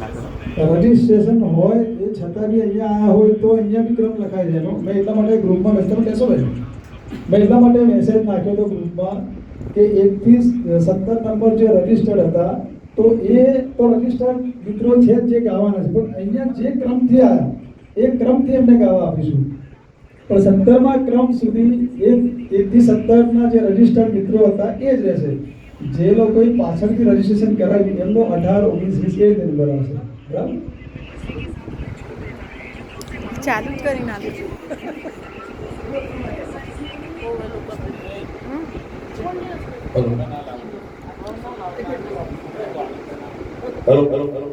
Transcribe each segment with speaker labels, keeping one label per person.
Speaker 1: કરી નાખો।
Speaker 2: રજીસ્ટ્રેશન હોય એ છતાં બી અહીંયા આવ્યા હોય તો અહીંયા બી ક્રમ લખાય છે એનો। મેં એટલા માટે ગ્રુપમાં મેસેજ બેસો ભાઈ, મેં એટલા માટે મેસેજ નાખ્યો હતો ગ્રુપમાં કે 1 થી 17 નંબર જે રજીસ્ટર્ડ હતા તો એ તો રજીસ્ટર્ડ મિત્રો છે જે ગાવાના છે, પણ અહીંયા જે ક્રમથી આવ્યા એ ક્રમથી એમને ગાવા આપીશું। પણ 17મા ક્રમ સુધી એ 1 થી 17ના જે રજીસ્ટર્ડ મિત્રો હતા એ જ રહેશે। જે લોકોએ પાછળથી રજીસ્ટ્રેશન કરાવ્યું એમનો 18, 19, 20 એ રીતે નંબર આવશે, બરાબર?
Speaker 3: ચાલુ જ કરી નાખું।
Speaker 4: હેલો હેલો હેલો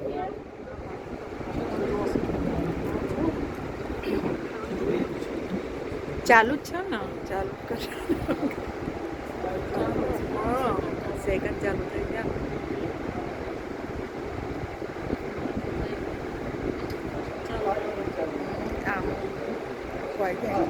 Speaker 3: ચાલુ જ છે ને, ચાલુ કર સેકન્ડ ચાલુ થઈ ગયા। આમ હોય ગયા।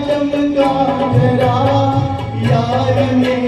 Speaker 5: चमका जरा यार ने